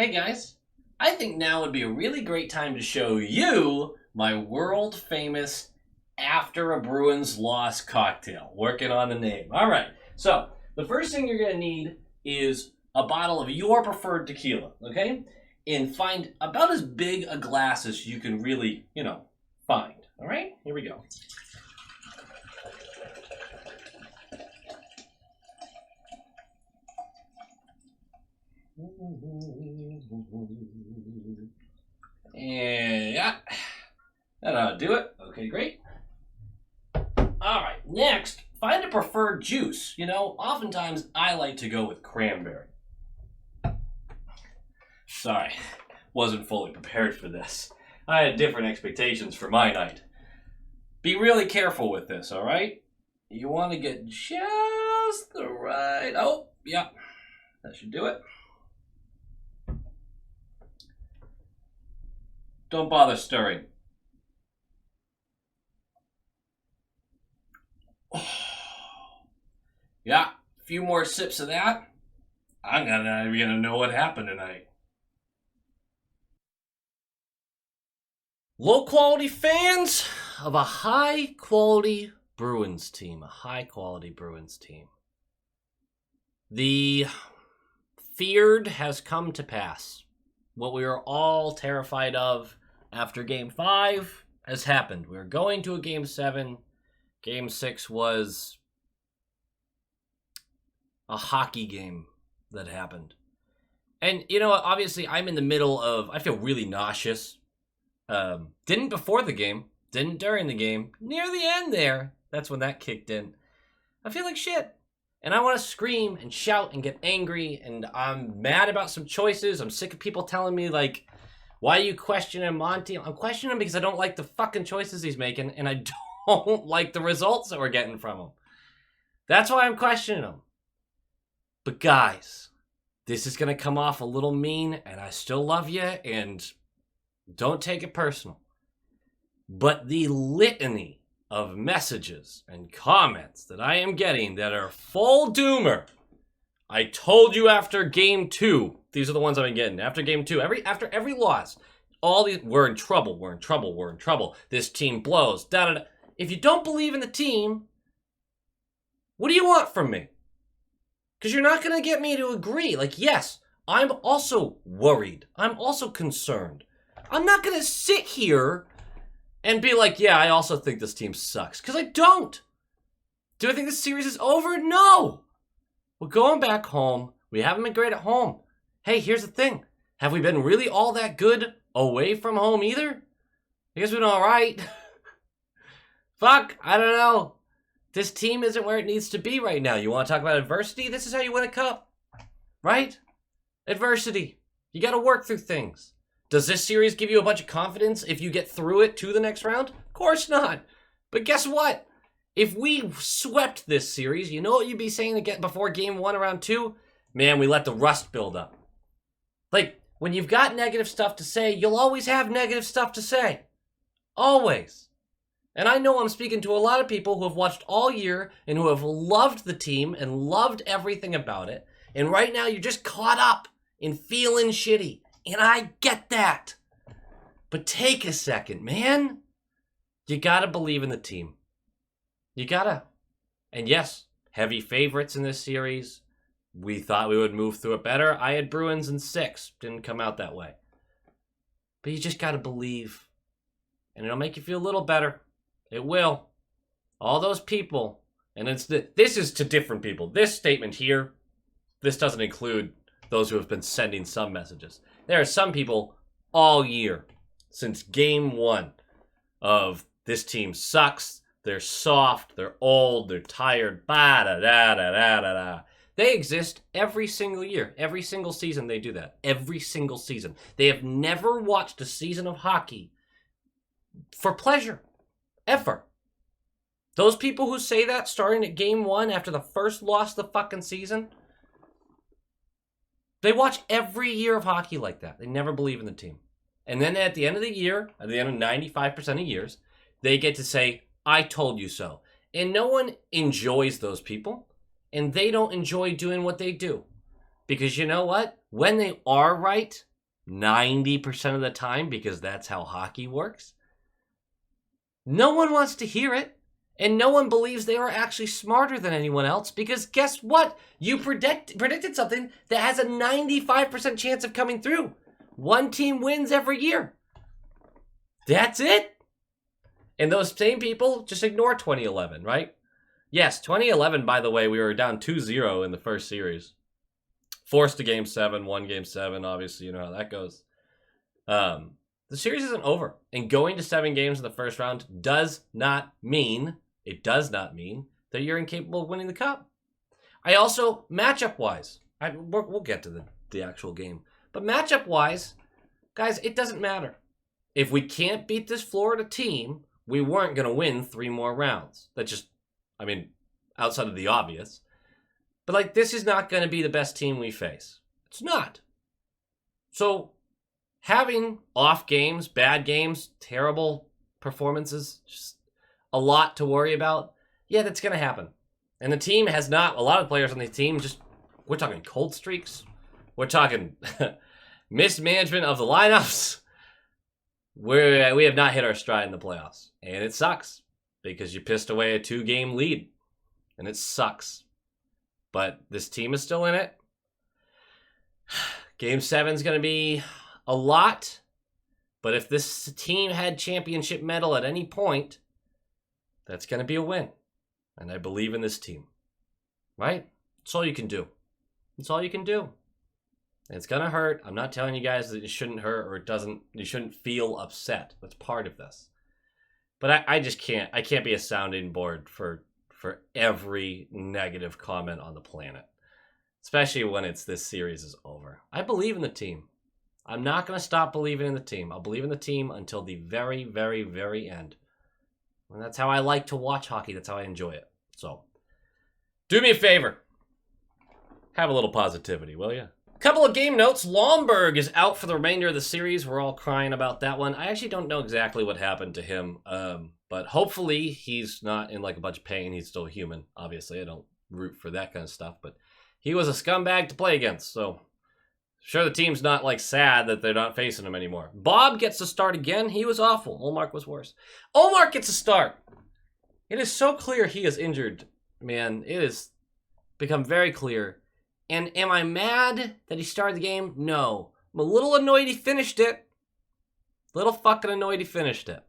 Hey guys, I think now would be a really great time to show you my world famous after a Bruins loss cocktail. Working on the name. All right, so the first thing you're going to need is a bottle of your preferred tequila, okay? And find about as big a glass as you can really, find. All right, here we go. And yeah, that'll do it. Okay, great. All right, next, find a preferred juice. Oftentimes I like to go with cranberry. Sorry, wasn't fully prepared for this. I had different expectations for my night. Be really careful with this, all right? You want to get just the right... Oh, yeah, that should do it. Don't bother stirring. Yeah, a few more sips of that. I'm not even gonna know what happened tonight. Low quality fans of a high quality Bruins team. The feared has come to pass. What we were all terrified of after Game 5 has happened. We're going to a Game 7. Game 6 was a hockey game that happened. And, obviously I'm in the middle of... I feel really nauseous. Didn't before the game. Didn't during the game. Near the end there. That's when that kicked in. I feel like shit. And I want to scream and shout and get angry. And I'm mad about some choices. I'm sick of people telling me, why are you questioning Monty? I'm questioning him because I don't like the fucking choices he's making. And I don't like the results that we're getting from him. That's why I'm questioning him. But guys, this is going to come off a little mean. And I still love you. And don't take it personal. But the litany of messages and comments that I am getting that are full doomer. I told you after Game 2, these are the ones I've been getting. After Game 2, after every loss, all these, we're in trouble. This team blows, da-da-da. If you don't believe in the team, what do you want from me? Because you're not going to get me to agree. Yes, I'm also worried. I'm also concerned. I'm not going to sit here and be like, yeah, I also think this team sucks. Because I don't. Do I think this series is over? No. We're going back home. We haven't been great at home. Hey, here's the thing. Have we been really all that good away from home either? I guess we're doing all right. Fuck, I don't know. This team isn't where it needs to be right now. You want to talk about adversity? This is how you win a cup. Right? Adversity. You got to work through things. Does this series give you a bunch of confidence if you get through it to the next round? Of course not. But guess what? If we swept this series, you know what you'd be saying to get before Game 1 around 2? Man, we let the rust build up. When you've got negative stuff to say, you'll always have negative stuff to say. Always. And I know I'm speaking to a lot of people who have watched all year and who have loved the team and loved everything about it. And right now you're just caught up in feeling shitty. And I get that. But take a second, man. You gotta believe in the team. You gotta. And yes, heavy favorites in this series. We thought we would move through it better. I had Bruins in 6. Didn't come out that way. But you just gotta believe. And it'll make you feel a little better. It will. All those people. And this is to different people. This statement here, this doesn't include those who have been sending some messages. There are some people all year, since Game 1, of this team sucks, they're soft, they're old, they're tired, ba-da-da-da-da-da-da. They exist every single year. Every single season they do that. Every single season. They have never watched a season of hockey for pleasure. Ever. Those people who say that starting at Game 1 after the first loss of the fucking season, they watch every year of hockey like that. They never believe in the team. And then at the end of the year, at the end of 95% of years, they get to say, I told you so. And no one enjoys those people. And they don't enjoy doing what they do. Because you know what? When they are right, 90% of the time, because that's how hockey works. No one wants to hear it, and no one believes they are actually smarter than anyone else, because guess what? You predicted something that has a 95% chance of coming through. One team wins every year. That's it. And those same people just ignore 2011, right? Yes, 2011, by the way, we were down 2-0 in the first series. Forced to Game 7, won Game 7. Obviously, you know how that goes. The series isn't over. And going to 7 games in the first round does not mean that you're incapable of winning the cup. I also, matchup-wise, we'll get to the actual game. But matchup-wise, guys, it doesn't matter. If we can't beat this Florida team, we weren't going to win 3 more rounds. That's just, outside of the obvious. But, this is not going to be the best team we face. It's not. So, having off games, bad games, terrible performances, just a lot to worry about, yeah, that's going to happen. And the team has not, a lot of players on the team we're talking cold streaks. We're talking mismanagement of the lineups. We have not hit our stride in the playoffs. And it sucks because you pissed away a 2-game lead. And it sucks. But this team is still in it. Game 7 is going to be a lot. But if this team had championship medal at any point, that's going to be a win. And I believe in this team. Right? That's all you can do. That's all you can do. And it's going to hurt. I'm not telling you guys that it shouldn't hurt or you shouldn't feel upset. That's part of this. But I just can't. I can't be a sounding board for every negative comment on the planet. Especially when this series is over. I believe in the team. I'm not going to stop believing in the team. I'll believe in the team until the very, very, very end. And that's how I like to watch hockey. That's how I enjoy it. So, do me a favor. Have a little positivity, will you? Couple of game notes. Lomberg is out for the remainder of the series. We're all crying about that one. I actually don't know exactly what happened to him. But hopefully he's not in a bunch of pain. He's still human. Obviously, I don't root for that kind of stuff. But he was a scumbag to play against. So, sure the team's not sad that they're not facing him anymore. Bob gets to start again. He was awful. Olmark was worse. Olmark gets a start. It is so clear he is injured, man. It has become very clear. And am I mad that he started the game? No. I'm a little annoyed he finished it. Little fucking annoyed he finished it.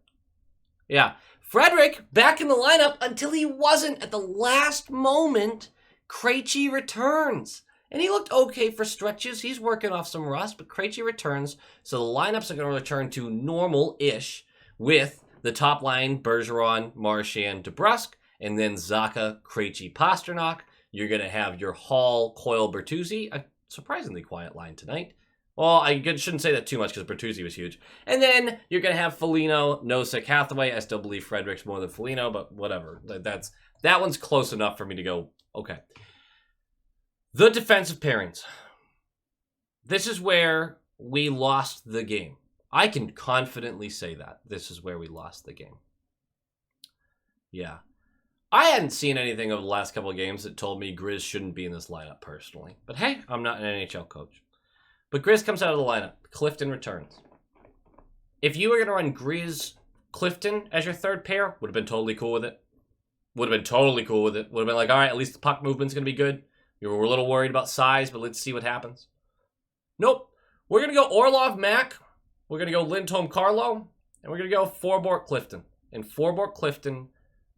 Yeah. Frederick back in the lineup until he wasn't at the last moment. Krejci returns. And he looked okay for stretches. He's working off some rust, but Krejci returns. So the lineups are going to return to normal-ish with the top line, Bergeron, Marchand, DeBrusk, and then Zacha, Krejci, Pasternak. You're going to have your Hall, Coyle, Bertuzzi. A surprisingly quiet line tonight. Well, I shouldn't say that too much because Bertuzzi was huge. And then you're going to have Foligno, Nosek, Hathaway. I still believe Frederick's more than Foligno, but whatever. That one's close enough for me to go, okay. The defensive pairings. This is where we lost the game. I can confidently say that. This is where we lost the game. Yeah. I hadn't seen anything over the last couple of games that told me Grizz shouldn't be in this lineup personally. But hey, I'm not an NHL coach. But Grizz comes out of the lineup. Clifton returns. If you were going to run Grizz, Clifton as your third pair, would have been totally cool with it. Would have been totally cool with it. Would have been like, all right, at least the puck movement's going to be good. You were a little worried about size, but let's see what happens. Nope. We're going to go Orlov, Mac. We're going to go Lindholm, Carlo. And we're going to go Forbort, Clifton. And Forbort, Clifton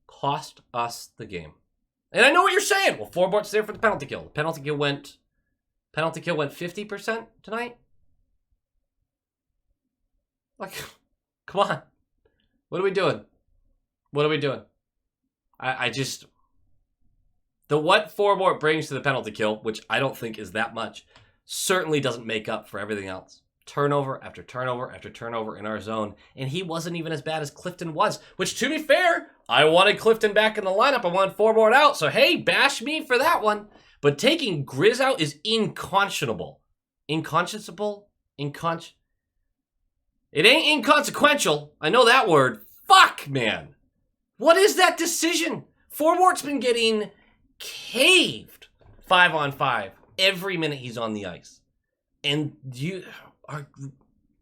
cost us the game. And I know what you're saying. Well, Forbort's there for the penalty kill. The penalty kill went 50% tonight? Come on. What are we doing? What are we doing? I just... what Forbort brings to the penalty kill, which I don't think is that much, certainly doesn't make up for everything else. Turnover after turnover after turnover in our zone, and he wasn't even as bad as Clifton was, which, to be fair, I wanted Clifton back in the lineup. I wanted Forbort out, so hey, bash me for that one. But taking Grizz out is inconscionable. Inconscionable? It ain't inconsequential. I know that word. Fuck, man. What is that decision? Forbort's been getting caved 5-on-5 every minute he's on the ice. And are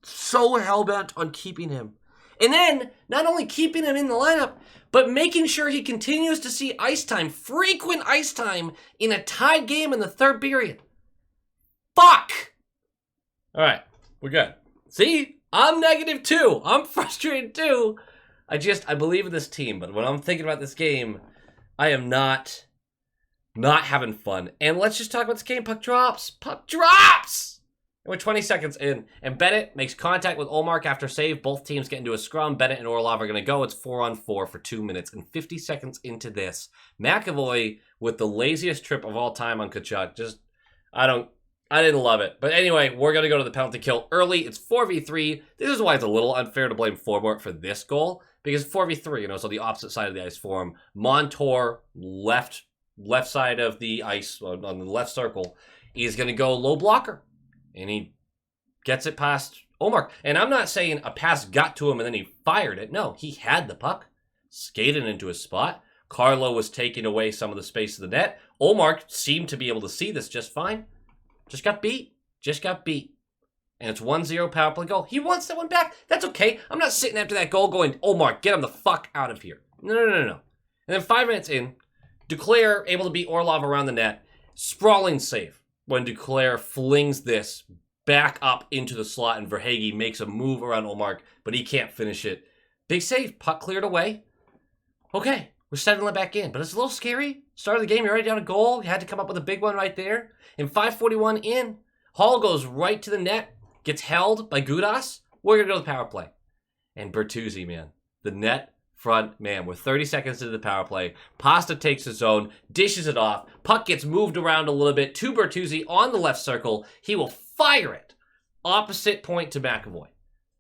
so hell-bent on keeping him. And then, not only keeping him in the lineup, but making sure he continues to see ice time, frequent ice time, in a tied game in the third period. Fuck! All right, we're good. See? I'm negative too. I'm frustrated too. I believe in this team, but when I'm thinking about this game, I am not having fun. And let's just talk about this game. Puck drops! Puck drops! And we're 20 seconds in, and Bennett makes contact with Ullmark after save. Both teams get into a scrum. Bennett and Orlov are going to go. It's 4-on-4 for 2 minutes. And 50 seconds into this, McAvoy with the laziest trip of all time on Tkachuk. I didn't love it. But anyway, we're going to go to the penalty kill early. It's 4v3. This is why it's a little unfair to blame Forbort for this goal. Because 4v3, so the opposite side of the ice for him. Montour, left side of the ice, on the left circle, is going to go low blocker. And he gets it past Ullmark. And I'm not saying a pass got to him and then he fired it. No, he had the puck, skated into his spot. Carlo was taking away some of the space of the net. Ullmark seemed to be able to see this just fine. Just got beat. And it's 1-0 power play goal. He wants that one back. That's okay. I'm not sitting after that goal going, Ullmark, get him the fuck out of here. No. And then 5 minutes in, Duclair able to beat Orlov around the net. Sprawling save when Duclair flings this back up into the slot and Verhaeghe makes a move around Ullmark, but he can't finish it. Big save. Puck cleared away. Okay, we're settling it back in, but it's a little scary. Start of the game, you're already down a goal. You had to come up with a big one right there. And 5:41 in, Hall goes right to the net, gets held by Gudas. We're going to go to the power play. And Bertuzzi, man, the net front man. We're 30 seconds into the power play. Pasta takes his own, dishes it off. Puck gets moved around a little bit to Bertuzzi on the left circle. He will fire it opposite point to McAvoy.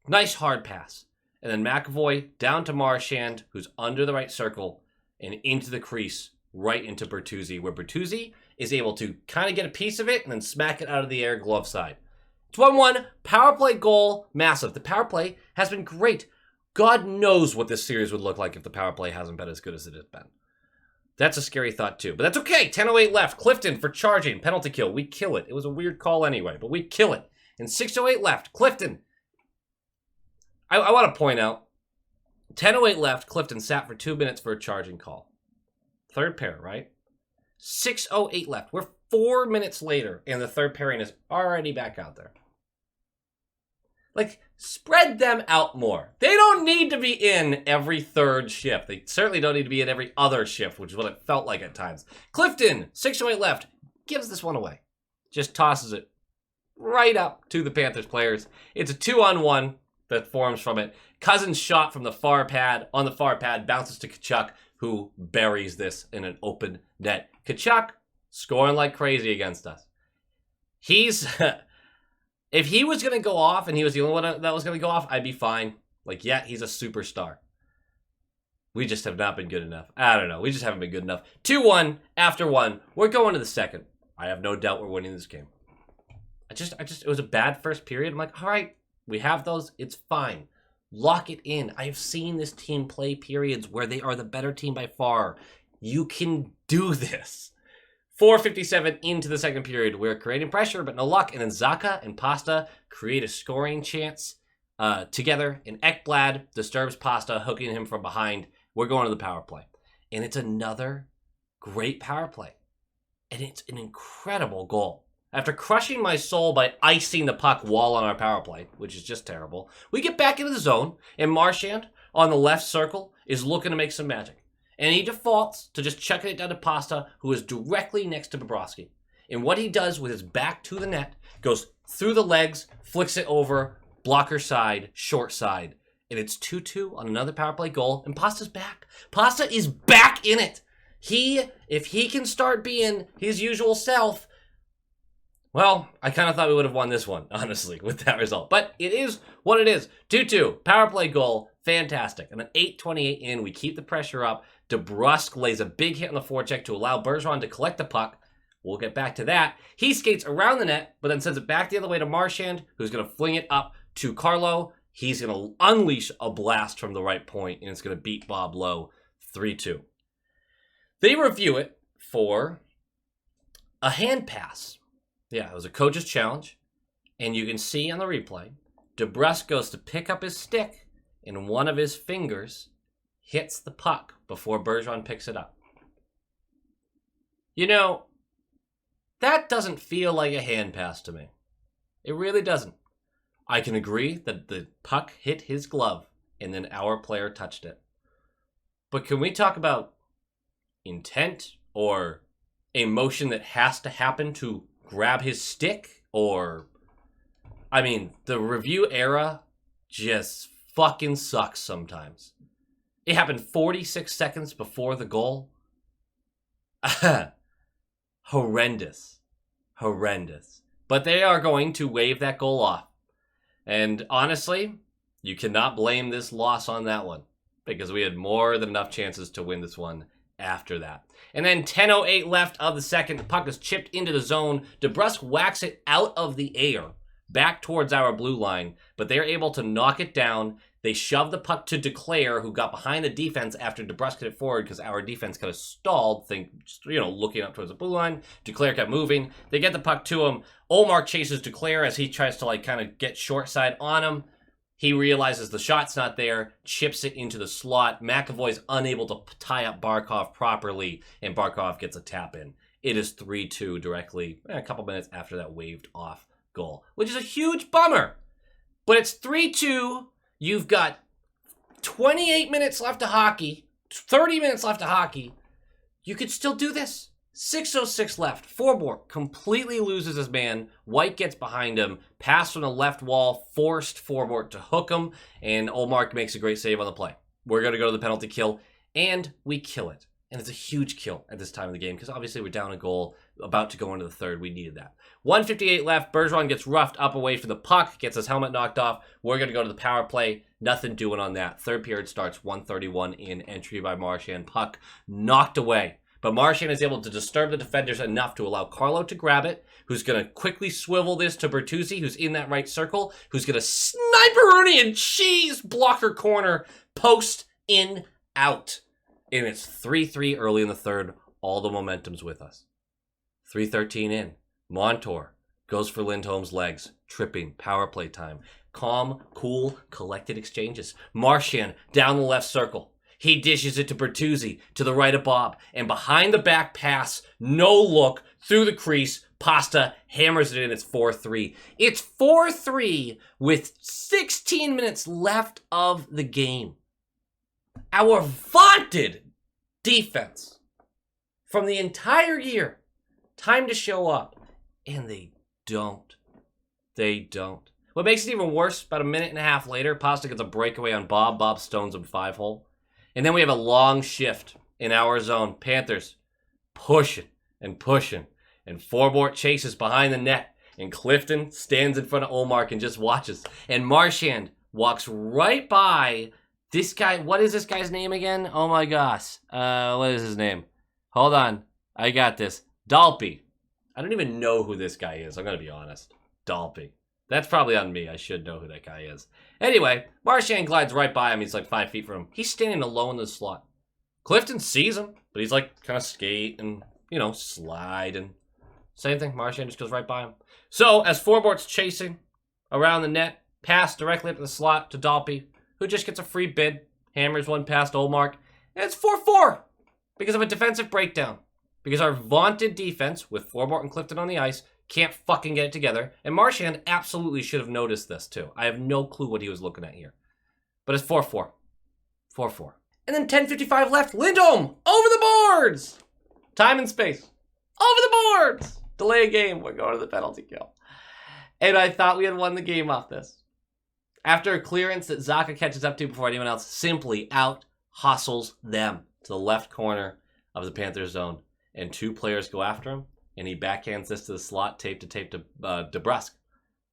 Nice hard pass. And then McAvoy down to Marchand, who's under the right circle, and into the crease, right into Bertuzzi, where Bertuzzi is able to kind of get a piece of it and then smack it out of the air glove side. It's 1-1, power play goal, massive. The power play has been great. God knows what this series would look like if the power play hasn't been as good as it has been. That's a scary thought too, but that's okay. 10:08 left. Clifton for charging, penalty kill. We kill it. It was a weird call anyway, but we kill it. And 6:08 left. Clifton. I want to point out, 10:08 left. Clifton sat for 2 minutes for a charging call. Third pair, right? 6:08 left. We're 4 minutes later, and the third pairing is already back out there. Like, spread them out more. They don't need to be in every third shift. They certainly don't need to be in every other shift, which is what it felt like at times. Clifton, 6:08 left, gives this one away. Just tosses it right up to the Panthers players. It's a 2-on-1 that forms from it. Cousins shot from the far pad, on the far pad, bounces to Tkachuk, who buries this in an open net. Tkachuk scoring like crazy against us. He's... If he was going to go off and he was the only one that was going to go off, I'd be fine. Like, yeah, he's a superstar. We just have not been good enough. I don't know. We just haven't been good enough. 2-1 after 1. We're going to the second. I have no doubt we're winning this game. It was a bad first period. I'm like, all right, we have those. It's fine. Lock it in. I have seen this team play periods where they are the better team by far. You can do this. 4:57 into the second period. We're creating pressure, but no luck. And then Zacha and Pasta create a scoring chance together. And Ekblad disturbs Pasta, hooking him from behind. We're going to the power play. And it's another great power play. And it's an incredible goal. After crushing my soul by icing the puck while on our power play, which is just terrible, we get back into the zone. And Marchand on the left circle is looking to make some magic. And he defaults to just chucking it down to Pasta, who is directly next to Bobrovsky. And what he does with his back to the net, goes through the legs, flicks it over, blocker side, short side. And it's 2-2 on another power play goal, and Pasta's back. Pasta is back in it. If he can start being his usual self, well, I kind of thought we would have won this one, honestly, with that result. But it is what it is. 2-2, power play goal, fantastic. And then 8:28 in, we keep the pressure up. DeBrusk lays a big hit on the forecheck to allow Bergeron to collect the puck. We'll get back to that. He skates around the net, but then sends it back the other way to Marchand, who's going to fling it up to Carlo. He's going to unleash a blast from the right point, and it's going to beat Bob Lowe 3-2. They review it for a hand pass. Yeah, it was a coach's challenge, And you can see on the replay, DeBrusk goes to pick up his stick, and one of his fingers hits the puck before Bergeron picks it up. You know, that doesn't feel like a hand pass to me. It really doesn't. I can agree that the puck hit his glove, and then our player touched it. But can we talk about intent or a motion that has to happen to grab his stick? Or, I mean, the review era just fucking sucks sometimes. It happened 46 seconds before the goal. Horrendous. But they are going to wave that goal off. And honestly, you cannot blame this loss on that one, because we had more than enough chances to win this one after that. And then 10:08 left of the second. The puck is chipped into the zone. DeBrusk whacks it out of the air back towards our blue line, but they're able to knock it down. They shove the puck to Declare, who got behind the defense after DeBrusk hit it forward because our defense kind of stalled, looking up towards the blue line. Declare kept moving. They get the puck to him. Olmark chases Declare as he tries to kind of get short side on him. He realizes the shot's not there, chips it into the slot. McAvoy's unable to tie up Barkov properly, and Barkov gets a tap in. It is 3-2 directly a couple minutes after that waved off goal, which is a huge bummer. But it's 3-2. You've got 28 minutes left of hockey, 30 minutes left of hockey. You could still do this. 6:06 left. Forbort completely loses his man. White gets behind him. Pass from the left wall. Forced Forbort to hook him. And Olmark makes a great save on the play. We're going to go to the penalty kill. And we kill it. And it's a huge kill at this time of the game because obviously we're down a goal. About to go into the third. We needed that. 1:58 left. Bergeron gets roughed up away from the puck. Gets his helmet knocked off. We're going to go to the power play. Nothing doing on that. Third period starts. 1:31 in. Entry by Marchand. Puck knocked away. But Marchand is able to disturb the defenders enough to allow Carlo to grab it, who's going to quickly swivel this to Bertuzzi, who's in that right circle, who's going to sniper and cheese blocker corner, post in, out. And it's 3-3 early in the third. All the momentum's with us. 3:13 in. Montour goes for Lindholm's legs. Tripping. Power play time. Calm, cool, collected exchanges. Marchand down the left circle. He dishes it to Bertuzzi, to the right of Bob, and behind the back pass, no look, through the crease, Pasta hammers it in. It's 4-3. It's 4-3 with 16 minutes left of the game. Our vaunted defense from the entire year, time to show up, and they don't. They don't. What makes it even worse, about a minute and a half later, Pasta gets a breakaway on Bob. Bob stones him 5-hole. And then we have a long shift in our zone. Panthers pushing and pushing. And Forbort chases behind the net. And Clifton stands in front of Olmark and just watches. And Marchand walks right by this guy. What is this guy's name again? Oh my gosh. What is his name? Hold on. I got this. Dalpe. I don't even know who this guy is. I'm going to be honest. Dalpe. That's probably on me. I should know who that guy is. Anyway, Marchand glides right by him. He's like 5 feet from him. He's standing alone in the slot. Clifton sees him, but he's like kind of skate and, slide and same thing. Marchand just goes right by him. So as Forbort's chasing around the net, pass directly up the slot to Dalpe, who just gets a free bid, hammers one past Olmark, and it's 4-4 because of a defensive breakdown. Because our vaunted defense with Forbort and Clifton on the ice can't fucking get it together. And Marchand absolutely should have noticed this too. I have no clue what he was looking at here. But it's 4-4. 4-4. And then 10:55 left. Lindholm over the boards. Time and space. Over the boards. Delay a game. We're going to the penalty kill. And I thought we had won the game off this. After a clearance that Zacha catches up to before anyone else, simply out hustles them to the left corner of the Panthers zone. And two players go after him. And he backhands this to the slot, tape to DeBrusk.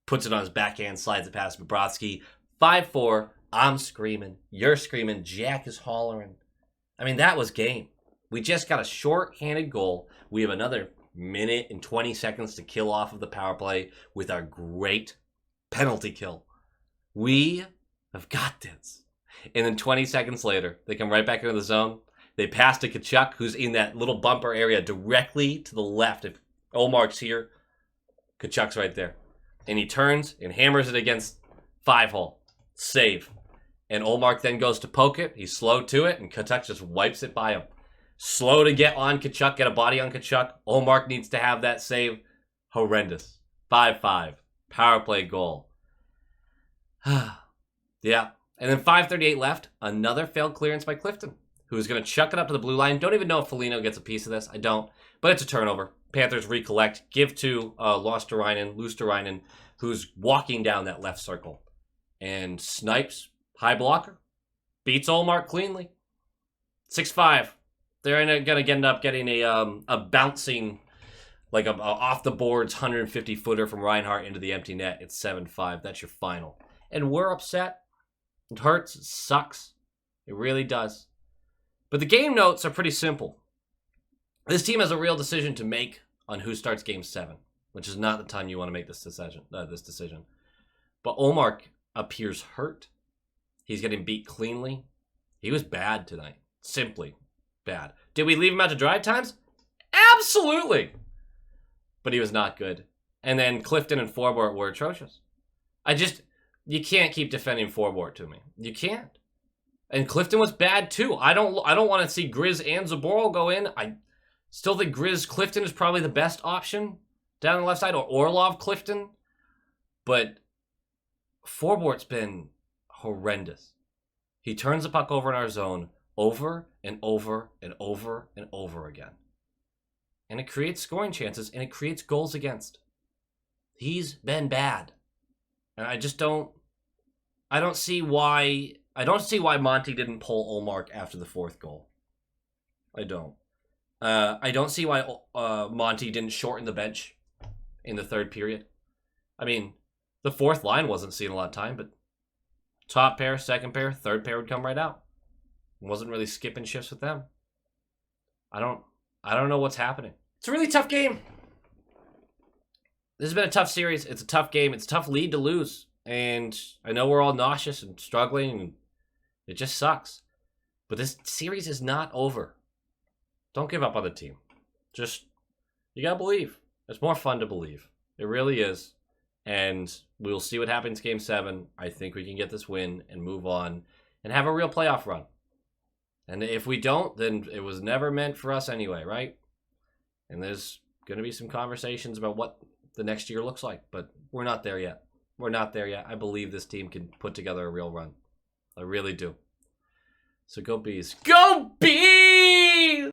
Puts it on his backhand, slides it past Bobrovsky. 5-4. I'm screaming. You're screaming. Jack is hollering. I mean, that was game. We just got a short-handed goal. We have another minute and 20 seconds to kill off of the power play with our great penalty kill. We have got this. And then 20 seconds later, they come right back into the zone. They pass to Tkachuk, who's in that little bumper area directly to the left. If Olmark's here, Tkachuk's right there. and he turns and hammers it against 5-hole. Save. And Ullmark then goes to poke it. He's slow to it, and Tkachuk just wipes it by him. Slow to get on Tkachuk, get a body on Tkachuk. Ullmark needs to have that save. Horrendous. 5-5. Power play goal. Yeah. And then 5:38 left. Another failed clearance by Clifton, who's going to chuck it up to the blue line. Don't even know if Foligno gets a piece of this. I don't. But it's a turnover. Panthers recollect. Give to Luosterainen, who's walking down that left circle. And snipes. High blocker. Beats Ullmark cleanly. 6-5. They're going to end up getting a bouncing, like a off the boards 150-footer from Reinhart into the empty net. It's 7-5. That's your final. And we're upset. It hurts. It sucks. It really does. But the game notes are pretty simple. This team has a real decision to make on who starts Game 7, which is not the time you want to make this decision. But Ullmark appears hurt. He's getting beat cleanly. He was bad tonight. Simply bad. Did we leave him out to dry at times? Absolutely. But he was not good. And then Clifton and Forbort were atrocious. You can't keep defending Forbort to me. You can't. And Clifton was bad too. I don't want to see Grizz and Zaboral go in. I still think Clifton is probably the best option down the left side, or Orlov Clifton. But Forbort's been horrendous. He turns the puck over in our zone over and over and over and over again. And it creates scoring chances, and it creates goals against. He's been bad. And I don't see why Monty didn't pull Ullmark after the fourth goal. I don't. I don't see why Monty didn't shorten the bench in the third period. I mean, the fourth line wasn't seeing a lot of time, but top pair, second pair, third pair would come right out. Wasn't really skipping shifts with them. I don't know what's happening. It's a really tough game. This has been a tough series. It's a tough game. It's a tough lead to lose. And I know we're all nauseous and struggling, and it just sucks. But this series is not over. Don't give up on the team. You gotta believe. It's more fun to believe. It really is. And we'll see what happens Game 7. I think we can get this win and move on and have a real playoff run. And if we don't, then it was never meant for us anyway, right? And there's going to be some conversations about what the next year looks like, but we're not there yet. We're not there yet. I believe this team can put together a real run. I really do. So go Bees. Go Bees!